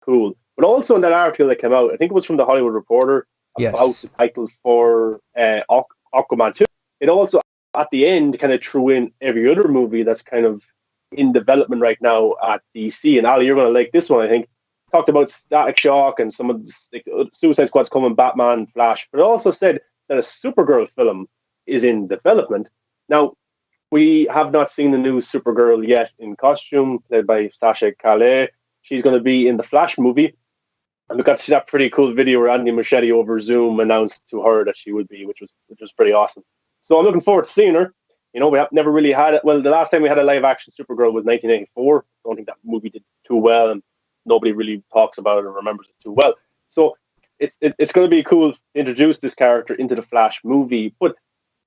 cool. But also in that article that came out, I think it was from the Hollywood Reporter about Yes. the title for Aquaman 2. It also at the end kind of threw in every other movie that's kind of in development right now at DC. And Ali, you're going to like this one, I think. Talked about Static Shock and some of the like, Suicide Squad's coming, Batman, Flash, but it also said that a Supergirl film is in development. Now, we have not seen the new Supergirl yet in costume, played by Sasha Calle. She's going to be in the Flash movie. And we got to see that pretty cool video where Andy Muschietti over Zoom announced to her that she would be, which was pretty awesome. So I'm looking forward to seeing her. You know, we have never really had it. Well, the last time we had a live action Supergirl was 1984. I don't think that movie did too well, and nobody really talks about it or remembers it too well. So it's going to be cool to introduce this character into the Flash movie. But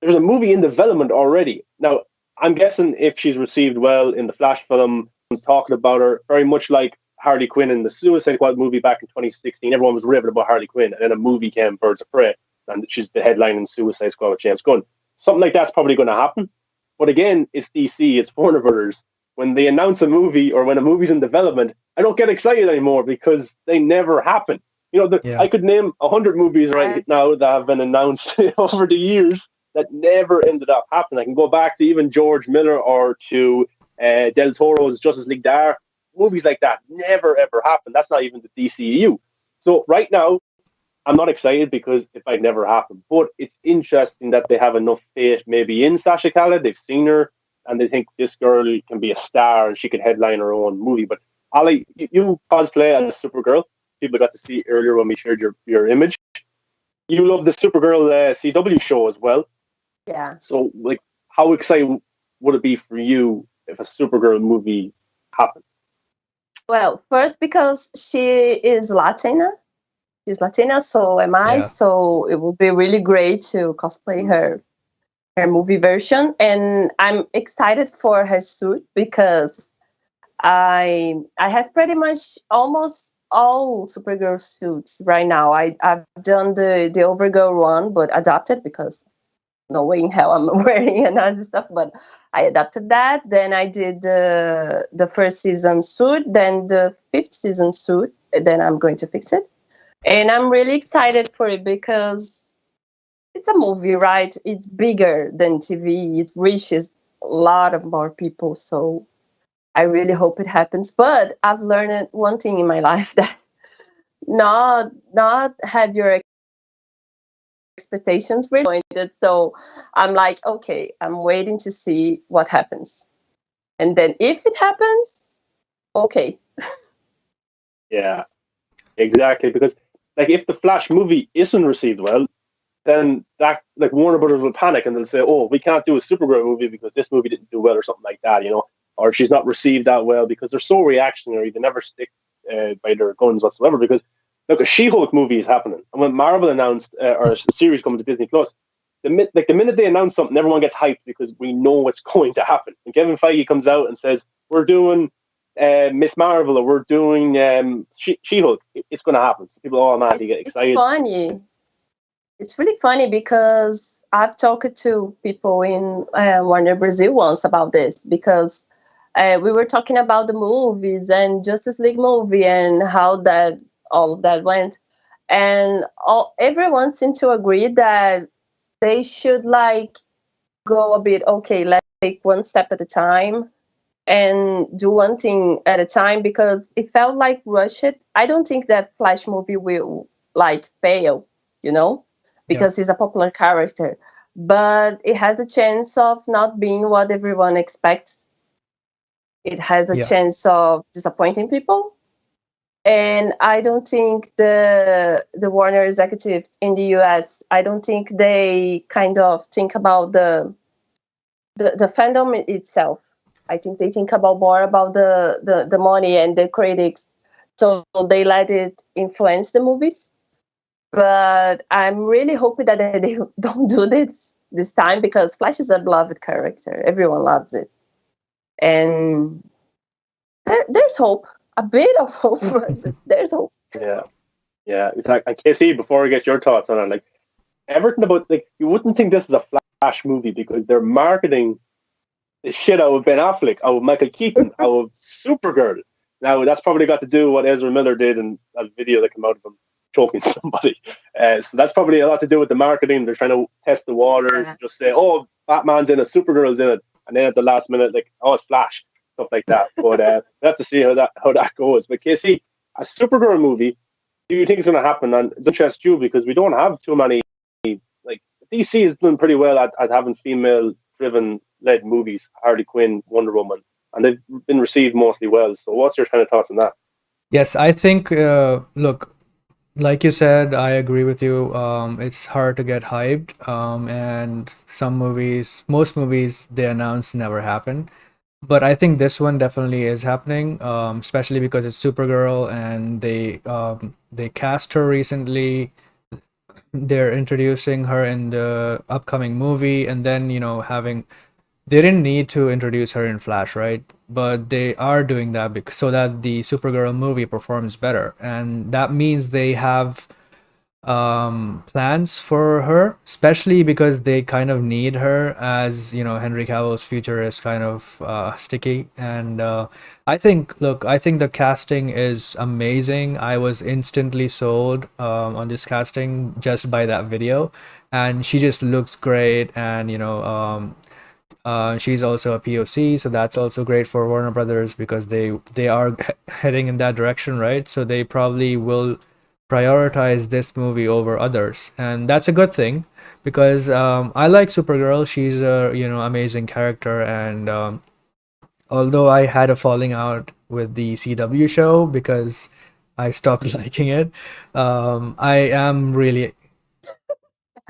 there's a movie in development already. Now, I'm guessing if she's received well in the Flash film, talking about her very much like Harley Quinn in the Suicide Squad movie back in 2016. Everyone was raving about Harley Quinn, and then a movie came, Birds of Prey, and she's the headline in Suicide Squad with James Gunn. Something like that's probably going to happen. But again, it's DC, it's Warner Brothers. When they announce a movie or when a movie's in development, I don't get excited anymore because they never happen. You know, I could name 100 movies right now that have been announced over the years that never ended up happening. I can go back to even George Miller or to Del Toro's Justice League Dark. Movies like that never ever happen. That's not even the DCEU. So right now, I'm not excited because it might never happen. But it's interesting that they have enough faith maybe in Sasha Calle. They've seen her and they think this girl can be a star and she could headline her own movie. But Ali, you cosplay as Supergirl. People got to see earlier when we shared your image. You love the Supergirl CW show as well. Yeah. So, like, how exciting would it be for you if a Supergirl movie happened? Well, first because she is Latina. She's Latina, so am I. Yeah. So it would be really great to cosplay her movie version. And I'm excited for her suit because I have pretty much almost all Supergirl suits right now. I've done the Overgirl one, but adapted because no way in hell I'm wearing another stuff, but I adapted that. Then I did the first season suit, then the fifth season suit. Then I'm going to fix it. And I'm really excited for it because it's a movie, right? It's bigger than TV. It reaches a lot of more people. So I really hope it happens. But I've learned one thing in my life that not have your expectations really disappointed. So I'm like, okay, I'm waiting to see what happens. And then if it happens, okay. Yeah, exactly. Because like if the Flash movie isn't received well, then that like Warner Brothers will panic and they'll say, "Oh, we can't do a Supergirl movie because this movie didn't do well," or something like that, you know, or she's not received that well because they're so reactionary. They never stick by their guns whatsoever. Because look, a She-Hulk movie is happening, and when Marvel announced or a series coming to Disney Plus, the minute they announce something, everyone gets hyped because we know what's going to happen. And Kevin Feige comes out and says, "We're doing." Miss Marvel, or we're doing She-Hulk. It's going to happen. So people automatically get excited. It's funny. It's really funny because I've talked to people in Warner Brazil once about this because we were talking about the movies and Justice League movie and how that all of that went, and everyone seemed to agree that they should like go a bit. Okay, let's take one step at a time and do one thing at a time because it felt like rushed. I don't think that Flash movie will like fail, you know, because he's a popular character, but it has a chance of not being what everyone expects. It has a chance of disappointing people. And I don't think the Warner executives in the US, I don't think they kind of think about the fandom itself. I think they think about more about the money and the critics. So they let it influence the movies. But I'm really hoping that they don't do this time because Flash is a beloved character. Everyone loves it. And there's hope. A bit of hope, but there's hope. Yeah, exactly. And Casey, before I get your thoughts on it, like everything about like you wouldn't think this is a Flash movie because they're marketing the shit out of Ben Affleck, out of Michael Keaton, out of Supergirl. Now that's probably got to do with what Ezra Miller did in that video that came out of him choking somebody. So that's probably a lot to do with the marketing. They're trying to test the waters, Yeah. just say, "Oh, Batman's in it, Supergirl's in it," and then at the last minute, like, "Oh, it's Flash," stuff like that. But we have to see how that goes. But Casey, a Supergirl movie, do you think is going to happen? And it interests you because we don't have too many. Like DC is doing pretty well at having female-driven led movies. Harley Quinn, Wonder Woman, and they've been received mostly well. So, what's your kind of thoughts on that? Yes, I think, look, like you said, I agree with you. It's hard to get hyped. And some movies, most movies they announce never happen. But I think this one definitely is happening, especially because it's Supergirl and they cast her recently. They're introducing her in the upcoming movie, and then having they didn't need to introduce her in Flash, right? But they are doing that because so that the Supergirl movie performs better, and that means they have plans for her, especially because they kind of need her, as Henry Cavill's future is kind of sticky. And I think the casting is amazing. I was instantly sold on this casting just by that video, and she just looks great. And she's also a POC, so that's also great for Warner Brothers because they are heading in that direction, right? So they probably will prioritize this movie over others, and that's a good thing because I like Supergirl. She's a amazing character, and although I had a falling out with the CW show because I stopped liking it, I am really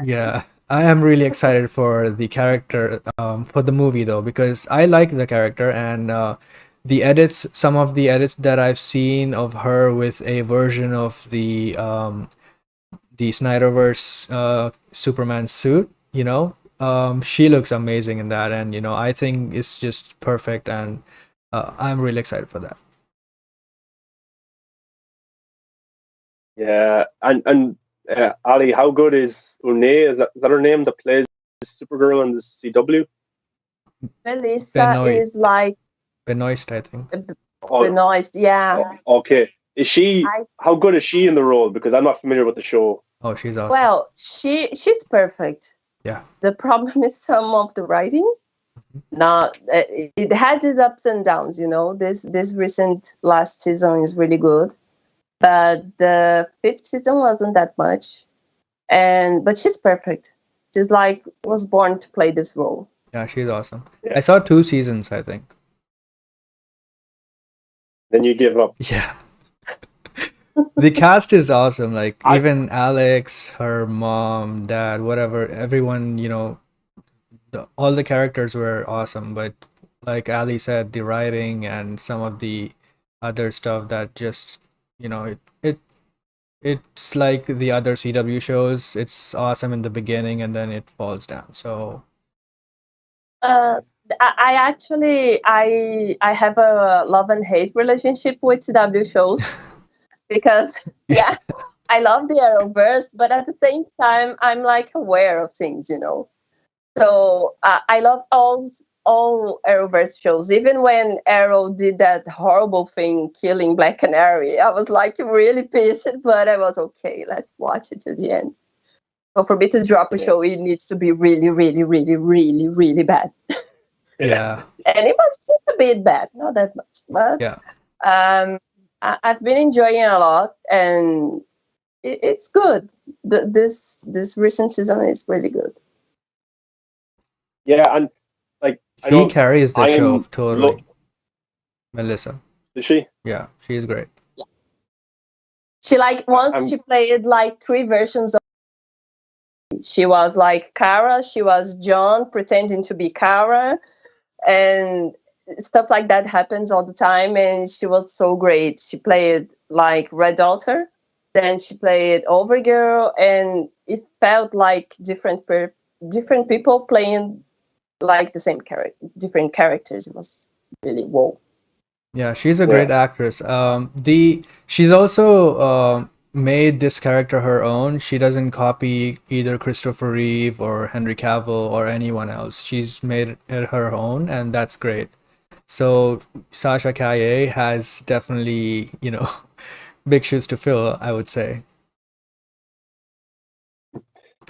yeah, I am really excited for the character, for the movie though, because I like the character and some of the edits that I've seen of her with a version of the Snyderverse Superman suit, she looks amazing in that, and I think it's just perfect, and I'm really excited for that. Yeah, and Ali, how good is Une? Is that her name that plays Supergirl in the CW? Melissa Benoit, is like Benoist, I think. Oh, Benoist. Yeah. okay. Is she? I How good is she in the role? Because I'm not familiar with the show. Oh, she's awesome. Well, she's perfect. Yeah. The problem is some of the writing. Not it has its ups and downs. This recent last season is really good, but the fifth season wasn't that much. But she's perfect. She's like was born to play this role. Yeah, she's awesome. Yeah. I saw 2 seasons, I think. Then you give up. Yeah. The cast is awesome. Like I- even Alex, her mom, dad, whatever, everyone, all the characters were awesome. But like Ali said, the writing and some of the other stuff that just, it's like the other CW shows. It's awesome in the beginning and then it falls down. So Uh, I actually I have a love and hate relationship with CW shows because yeah, I love the Arrowverse, but at the same time I'm like aware of things. So I love all Arrowverse shows. Even when Arrow did that horrible thing, killing Black Canary, I was like really pissed, but I was okay. Let's watch it to the end. So for me to drop a show, it needs to be really, really, really, really, really bad. yeah. And it was just a bit bad, not that much. But Yeah. I've been enjoying it a lot, and it's good. This recent season is really good. Yeah, and like I She know carries the I show am. totally. Melissa. Is she? Yeah, she's great. She once I'm- she played like 3 versions of. She was like Kara, she was John pretending to be Kara, and stuff like that happens all the time. And she was so great. She played like Red Daughter, then she played Overgirl, and it felt like different people playing like the same different characters. It was really whoa. Yeah, she's a Yeah. great actress. She's also made this character her own. She doesn't copy either Christopher Reeve or Henry Cavill or anyone else. She's made it her own, and that's great. So Sasha Calle has definitely, big shoes to fill, I would say.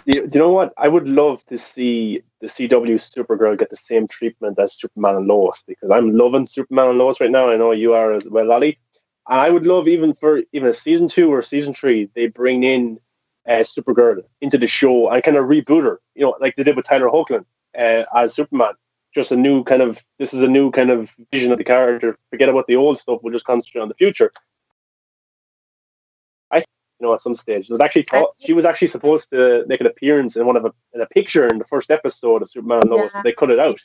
Do you know what? I would love to see the CW Supergirl get the same treatment as Superman and Lois, because I'm loving Superman and Lois right now. I know you are as well, Ali. And I would love, even for even a season 2 or season 3, they bring in Supergirl into the show and kind of reboot her, like they did with Tyler Hoechlin as Superman. Just a new kind of, this is a new kind of vision of the character. Forget about the old stuff. We'll just concentrate on the future. At some stage, it was actually she was actually supposed to make an appearance in in a picture in the first episode of Superman and Lois, but they cut it out.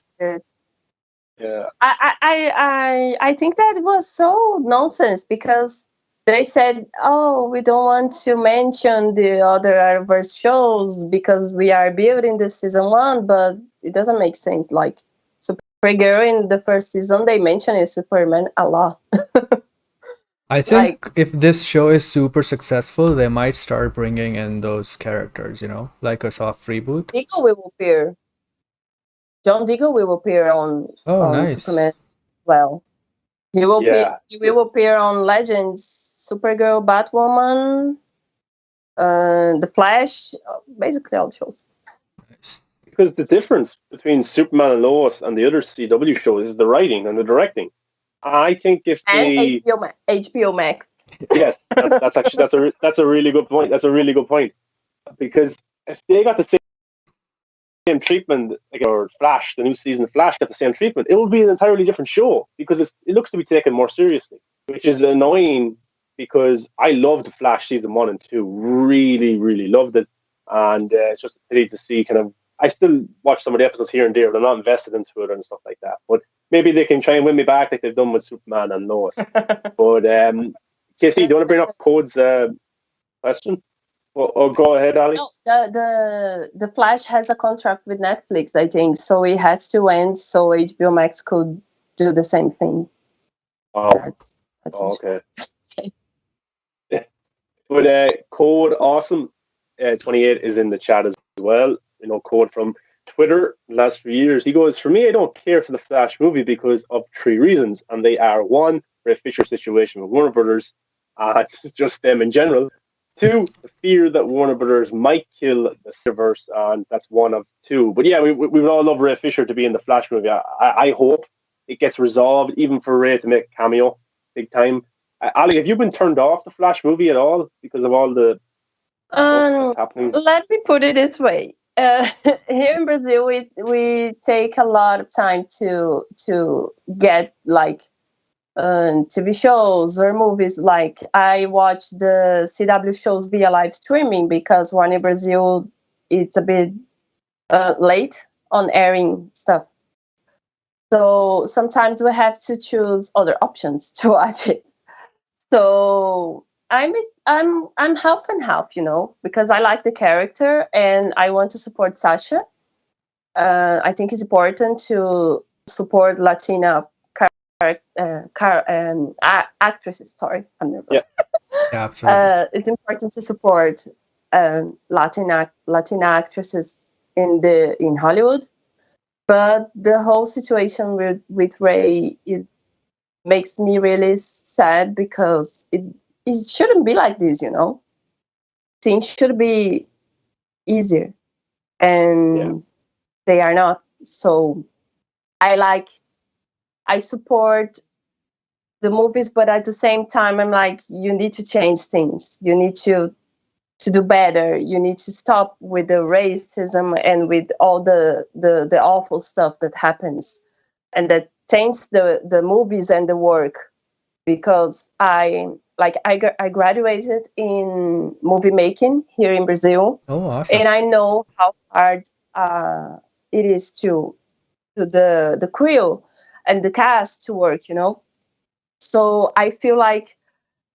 Yeah, I think that was so nonsense, because they said, "Oh, we don't want to mention the other Arrowverse shows because we are building the season 1," but it doesn't make sense. Like Supergirl in the first season, they mentioned Superman a lot. I think if this show is super successful, they might start bringing in those characters, like a soft reboot. Diggle will appear. John Diggle will appear on nice. Superman. Well, he will appear on Legends, Supergirl, Batwoman, The Flash, basically all the shows. Nice. Because the difference between Superman and Lois and the other CW shows is the writing and the directing. I think if they HBO Max. Yes, that's a really good point. That's a really good point, because if they got the same treatment, or Flash, the new season of Flash got the same treatment, it will be an entirely different show, because it looks to be taken more seriously, which is annoying, because I loved Flash season 1 and 2, really, really loved it, and it's just a pity to see kind of. I still watch some of the episodes here and there, but I'm not invested into it and stuff like that. But maybe they can try and win me back like they've done with Superman and Lois. But Casey, do you want to bring up Code's question? Or go ahead, Ali. No, the Flash has a contract with Netflix, I think, so it has to end so HBO Max could do the same thing. Oh, that's okay. But Code Awesome 28 is in the chat as well. Code from Twitter the last few years. He goes, "For me, I don't care for the Flash movie because of 3 reasons, and they are: 1, Ray Fisher situation with Warner Brothers, just them in general; 2, the fear that Warner Brothers might kill the Cineverse, and that's one of 2. But yeah, we would all love Ray Fisher to be in the Flash movie. I hope it gets resolved, even for Ray to make a cameo, big time. Ali, have you been turned off the Flash movie at all because of all the happening? Let me put it this way. Here in Brazil, we take a lot of time to get TV shows or movies. Like, I watch the CW shows via live streaming, because one in Brazil, it's a bit late on airing stuff. So sometimes we have to choose other options to watch it. So I'm half and half, because I like the character and I want to support Sasha. I think it's important to support Latina actresses. Sorry, I'm nervous. Yeah, absolutely. It's important to support Latina actresses in Hollywood. But the whole situation with Ray makes me really sad, because it shouldn't be like this, Things should be easier, and they are not. So I support the movies, but at the same time, I'm like, you need to change things. You need to do better. You need to stop with the racism and with all the awful stuff that happens and that taints the movies and the work. Because I graduated in movie making here in Brazil. Oh, awesome. And I know how hard it is to the crew and the cast to work, So I feel like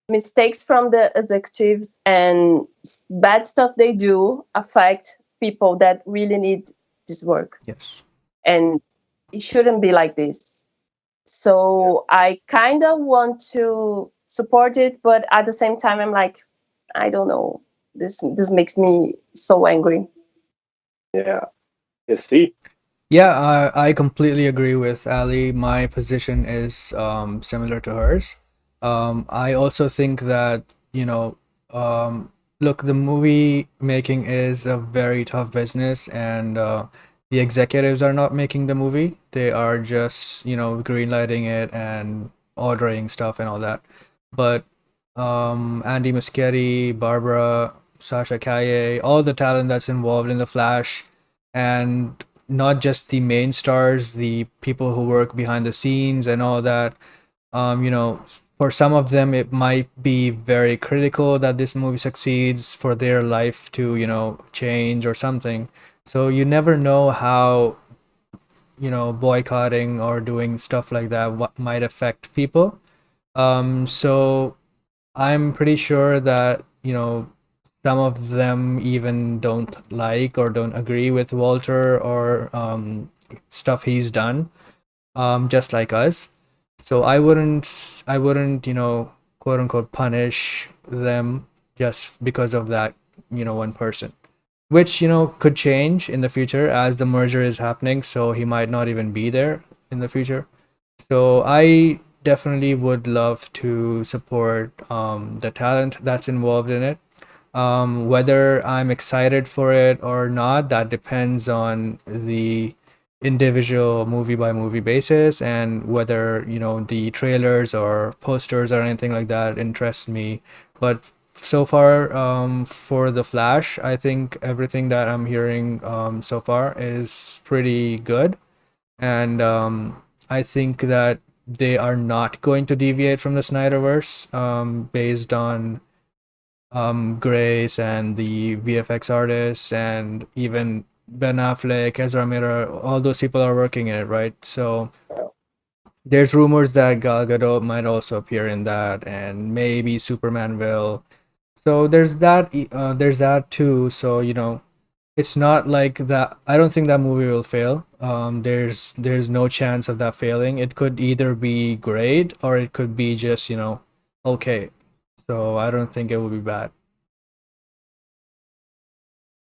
mistakes from the executives and bad stuff they do affect people that really need this work. Yes. And it shouldn't be like this. So I kind of want to support it, but at the same time, I'm like, I don't know. This makes me so angry. Yeah. Yes, Steve. Yeah, I completely agree with Ali. My position is similar to hers. I also think that, you know, look, the movie making is a very tough business, and the executives are not making the movie. They are just, greenlighting it and ordering stuff and all that. But Andy Muschietti, Barbara, Sasha Calle, all the talent that's involved in The Flash, and not just the main stars, the people who work behind the scenes and all that. For some of them, it might be very critical that this movie succeeds for their life to, change or something. So you never know how, boycotting or doing stuff like that what might affect people. So I'm pretty sure that, some of them even don't like or don't agree with Walter or stuff he's done, just like us. So I wouldn't, quote unquote, punish them just because of that, one person, which, could change in the future as the merger is happening. So he might not even be there in the future. So I definitely would love to support the talent that's involved in it. Whether I'm excited for it or not, that depends on the individual movie by movie basis, and whether, the trailers or posters or anything like that interest me. But so far, for The Flash, I think everything that I'm hearing so far is pretty good. And I think that they are not going to deviate from the Snyderverse, based on Grace and the VFX artists, and even Ben Affleck, Ezra Miller, all those people are working in it, right? So there's rumors that Gal Gadot might also appear in that, and maybe Superman will. So there's that too. So, it's not like that. I don't think that movie will fail. There's no chance of that failing. It could either be great or it could be just, okay. So I don't think it will be bad.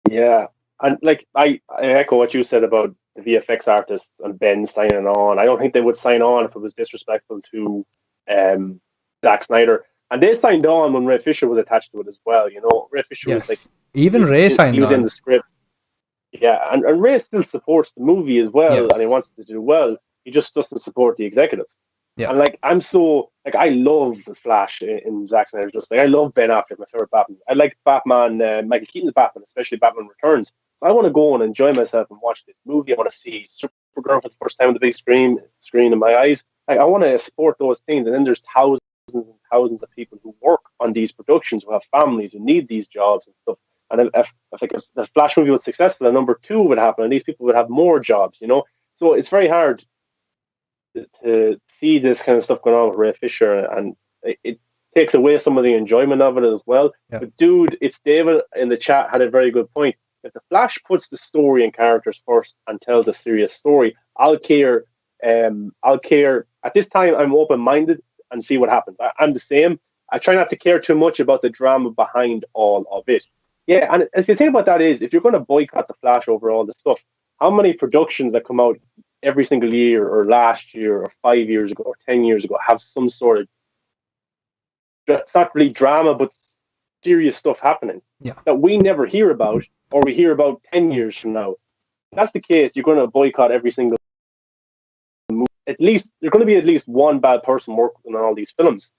Yeah, and like I echo what you said about the VFX artists and Ben signing on. I don't think they would sign on if it was disrespectful to um Zack Snyder. And they signed on when Ray Fisher was attached to it as well. You know, Ray Fisher was like Yes. Even Ray he signed was in on. the script. Yeah, and Ray still supports the movie as well, and he Yes. wants to do well. He just doesn't support the executives. Yeah. And like I'm so like I love the Flash in Zack Snyder's Justice. Like I love Ben Affleck, my favorite Batman. I like Batman, Michael Keaton's Batman, especially Batman Returns. So I want to go and enjoy myself and watch this movie. I want to see Supergirl for the first time on the big screen in my eyes. Like I want to support those things. And then there's thousands and thousands of people who work on these productions, who have families, who need these jobs and stuff. And if the Flash movie was successful, and number two would happen, and these people would have more jobs. You know, so it's very hard to see this kind of stuff going on with Ray Fisher, and it takes away some of the enjoyment of it as well. Yeah. But dude, it's David in the chat had a very good point. If the Flash puts the story and characters first and tells a serious story, I'll care. I'll care. At this time, I'm open minded and see what happens. I'm the same. I try not to care too much about the drama behind all of it. Yeah, and if you think about that is, if you're going to boycott the Flash over all this stuff, how many productions that come out every single year or last year or 5 years ago or 10 years ago have some sort of, it's not really drama, but serious stuff happening Yeah. that we never hear about, or we hear about 10 years from now. If that's the case, you're going to boycott every single movie. At least there's going to be at least one bad person working on all these films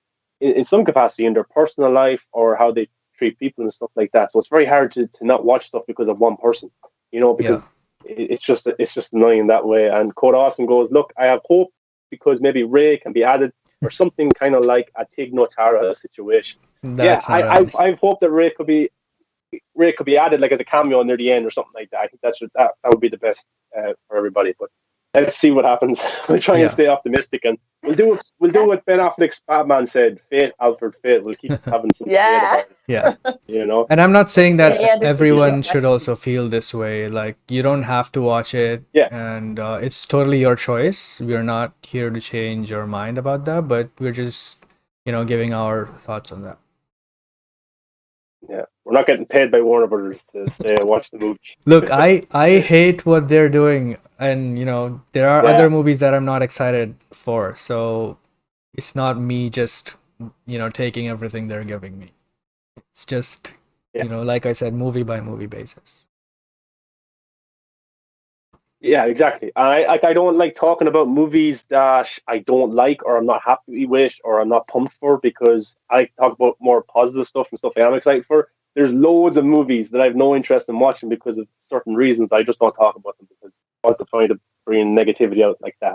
in some capacity in their personal life or how they treat people and stuff like that. So it's very hard to not watch stuff because of one person, because it's just annoying that way. And Code Awesome goes, look, I have hope because maybe Ray can be added or something kind of like a Tig Notara situation. That's not I've hoped that Ray could be added like as a cameo near the end or something like that. I think that would be the best for everybody. But let's see what happens. We'll try and stay optimistic, and we'll do what Ben Affleck's Batman said. Fate, Alfred, fate. We'll keep having some debate about it. Yeah. You know. And I'm not saying that Yeah, everyone yeah. should also feel this way. Like, you don't have to watch it, Yeah. and it's totally your choice. We're not here to change your mind about that, but we're just, giving our thoughts on that. Yeah, we're not getting paid by Warner Brothers to stay and watch the movie. Look, I hate what they're doing. and there are Yeah. other movies that I'm not excited for. So it's not me just taking everything they're giving me. It's just like I said, movie by movie basis. Yeah, exactly. I don't like talking about movies that I don't like or I'm not happy with or I'm not pumped for, because I talk about more positive stuff and stuff I am excited for. There's loads of movies that I have no interest in watching because of certain reasons. I just don't talk about them because what's the point of bringing negativity out like that?